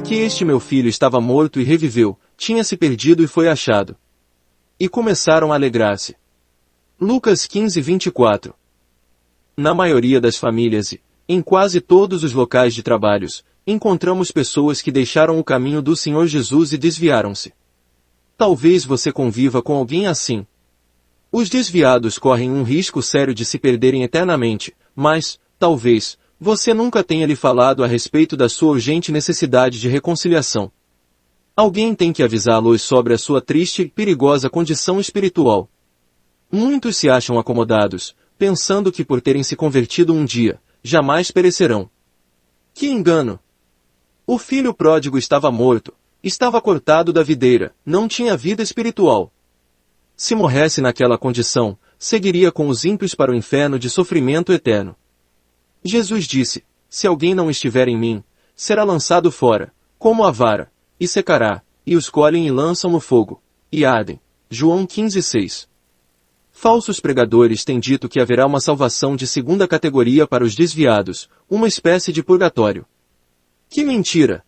porque este meu filho estava morto e reviveu, tinha se perdido e foi achado. E começaram a alegrar-se. Lucas 15:24. Na maioria das famílias e, em quase todos os locais de trabalhos, encontramos pessoas que deixaram o caminho do Senhor Jesus e desviaram-se. Talvez você conviva com alguém assim. Os desviados correm um risco sério de se perderem eternamente, mas, talvez, você nunca tenha lhe falado a respeito da sua urgente necessidade de reconciliação. Alguém tem que avisá-los sobre a sua triste e perigosa condição espiritual. Muitos se acham acomodados, pensando que por terem se convertido um dia, jamais perecerão. Que engano! O filho pródigo estava morto, estava cortado da videira, não tinha vida espiritual. Se morresse naquela condição, seguiria com os ímpios para o inferno de sofrimento eterno. Jesus disse, se alguém não estiver em mim, será lançado fora, como a vara, e secará, e os colhem e lançam no fogo, e ardem. João 15:6. Falsos pregadores têm dito que haverá uma salvação de segunda categoria para os desviados, uma espécie de purgatório. Que mentira!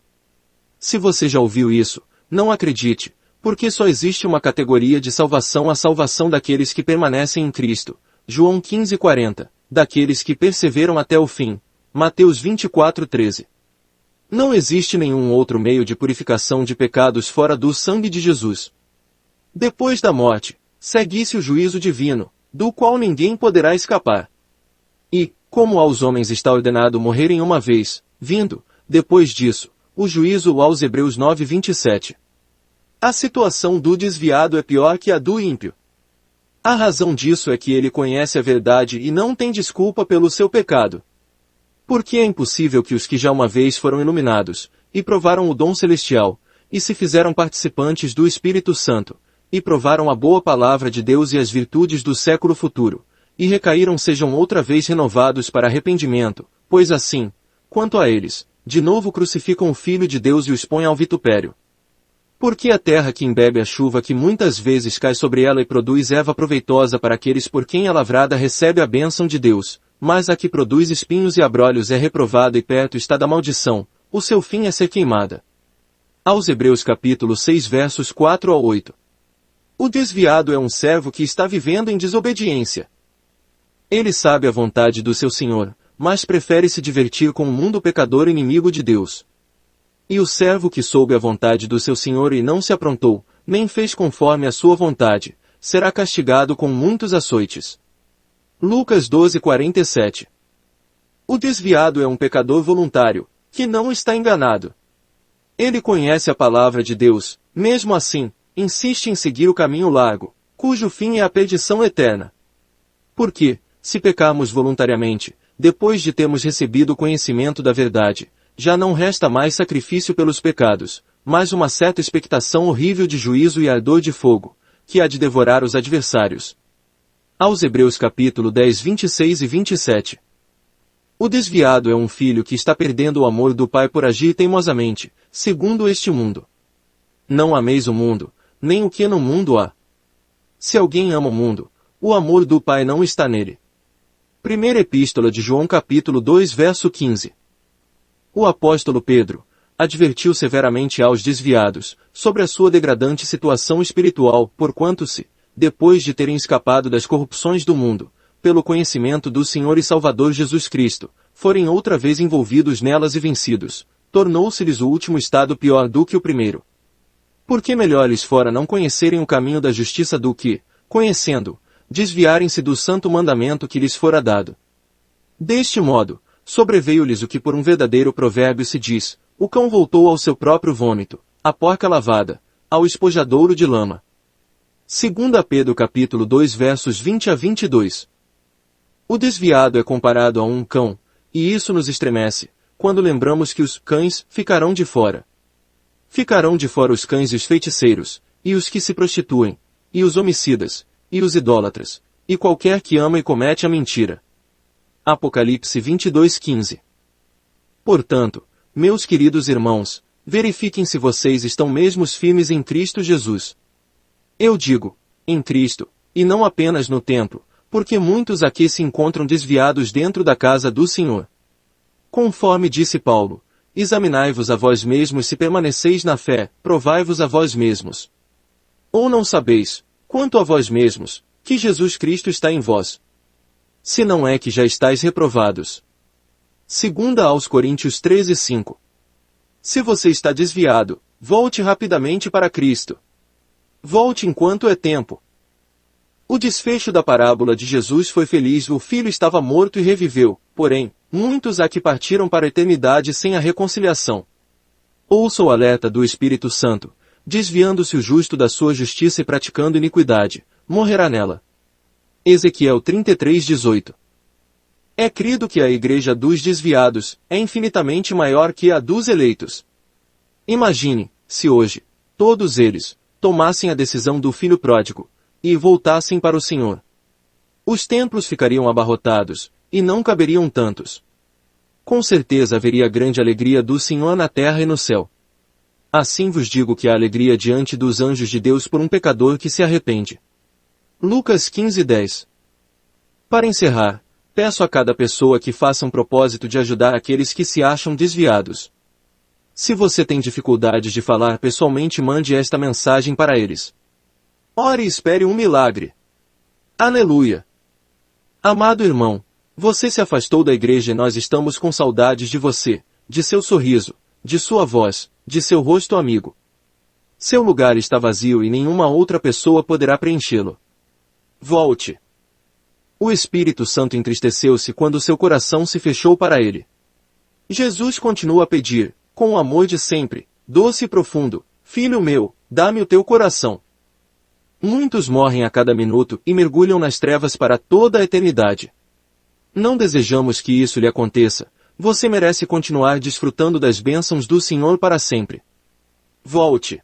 Se você já ouviu isso, não acredite, porque só existe uma categoria de salvação, a salvação daqueles que permanecem em Cristo. João 15:40, daqueles que perseveram até o fim. Mateus 24:13. Não existe nenhum outro meio de purificação de pecados fora do sangue de Jesus. Depois da morte, segue-se o juízo divino, do qual ninguém poderá escapar. E, como aos homens está ordenado morrerem uma vez, vindo, depois disso, o juízo aos Hebreus 9:27. A situação do desviado é pior que a do ímpio. A razão disso é que ele conhece a verdade e não tem desculpa pelo seu pecado. Porque é impossível que os que já uma vez foram iluminados, e provaram o dom celestial, e se fizeram participantes do Espírito Santo, e provaram a boa palavra de Deus e as virtudes do século futuro, e recaíram sejam outra vez renovados para arrependimento, pois assim, quanto a eles, de novo crucificam o Filho de Deus e o expõem ao vitupério. Porque a terra que embebe a chuva que muitas vezes cai sobre ela e produz erva proveitosa para aqueles por quem é lavrada recebe a bênção de Deus, mas a que produz espinhos e abrolhos é reprovada e perto está da maldição, o seu fim é ser queimada. Aos Hebreus capítulo 6 versos 4-8. O desviado é um servo que está vivendo em desobediência. Ele sabe a vontade do seu Senhor, mas prefere se divertir com o mundo pecador inimigo de Deus. E o servo que soube a vontade do seu Senhor e não se aprontou, nem fez conforme a sua vontade, será castigado com muitos açoites. Lucas 12:47. O desviado é um pecador voluntário, que não está enganado. Ele conhece a palavra de Deus, mesmo assim, insiste em seguir o caminho largo, cujo fim é a perdição eterna. Porque, se pecarmos voluntariamente, depois de termos recebido o conhecimento da verdade, já não resta mais sacrifício pelos pecados, mas uma certa expectação horrível de juízo e ardor de fogo, que há de devorar os adversários. Aos Hebreus capítulo 10 26 e 27. O desviado é um filho que está perdendo o amor do pai por agir teimosamente, segundo este mundo. Não ameis o mundo, nem o que no mundo há. Se alguém ama o mundo, o amor do pai não está nele. Primeira Epístola de João capítulo 2 verso 15. O apóstolo Pedro advertiu severamente aos desviados sobre a sua degradante situação espiritual, porquanto se, depois de terem escapado das corrupções do mundo, pelo conhecimento do Senhor e Salvador Jesus Cristo, forem outra vez envolvidos nelas e vencidos, tornou-se-lhes o último estado pior do que o primeiro. Porque melhor lhes fora não conhecerem o caminho da justiça do que, conhecendo, desviarem-se do santo mandamento que lhes fora dado. Deste modo, sobreveio-lhes o que por um verdadeiro provérbio se diz, o cão voltou ao seu próprio vômito, a porca lavada, ao espojadouro de lama. 2 Pedro capítulo 2 versos 20 a 22. O desviado é comparado a um cão, e isso nos estremece, quando lembramos que os cães ficarão de fora. Ficarão de fora os cães e os feiticeiros, e os que se prostituem, e os homicidas, e os idólatras, e qualquer que ama e comete a mentira. Apocalipse 22:15. Portanto, meus queridos irmãos, verifiquem se vocês estão mesmo firmes em Cristo Jesus. Eu digo, em Cristo, e não apenas no templo, porque muitos aqui se encontram desviados dentro da casa do Senhor. Conforme disse Paulo, examinai-vos a vós mesmos se permaneceis na fé, provai-vos a vós mesmos. Ou não sabeis, quanto a vós mesmos, que Jesus Cristo está em vós? Se não é que já estáis reprovados. 2 aos Coríntios 13:5. Se você está desviado, volte rapidamente para Cristo. Volte enquanto é tempo. O desfecho da parábola de Jesus foi feliz. O filho estava morto e reviveu, porém, muitos há que partiram para a eternidade sem a reconciliação. Ouça o alerta do Espírito Santo: desviando-se o justo da sua justiça e praticando iniquidade, morrerá nela. Ezequiel 33:18. É crido que a igreja dos desviados é infinitamente maior que a dos eleitos. Imagine, se hoje, todos eles, tomassem a decisão do filho pródigo, e voltassem para o Senhor. Os templos ficariam abarrotados, e não caberiam tantos. Com certeza haveria grande alegria do Senhor na terra e no céu. Assim vos digo que há alegria diante dos anjos de Deus por um pecador que se arrepende. Lucas 15:10. Para encerrar, peço a cada pessoa que faça um propósito de ajudar aqueles que se acham desviados. Se você tem dificuldades de falar pessoalmente, mande esta mensagem para eles. Ore e espere um milagre. Aleluia! Amado irmão, você se afastou da igreja e nós estamos com saudades de você, de seu sorriso, de sua voz, de seu rosto amigo. Seu lugar está vazio e nenhuma outra pessoa poderá preenchê-lo. Volte. O Espírito Santo entristeceu-se quando seu coração se fechou para ele. Jesus continua a pedir, com o amor de sempre, doce e profundo: Filho meu, dá-me o teu coração. Muitos morrem a cada minuto e mergulham nas trevas para toda a eternidade. Não desejamos que isso lhe aconteça. Você merece continuar desfrutando das bênçãos do Senhor para sempre. Volte.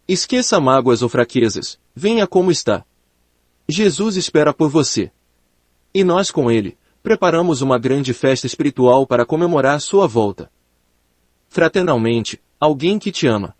Esqueça mágoas ou fraquezas, venha como está. Jesus espera por você. E nós com ele, preparamos uma grande festa espiritual para comemorar sua volta. Fraternalmente, alguém que te ama.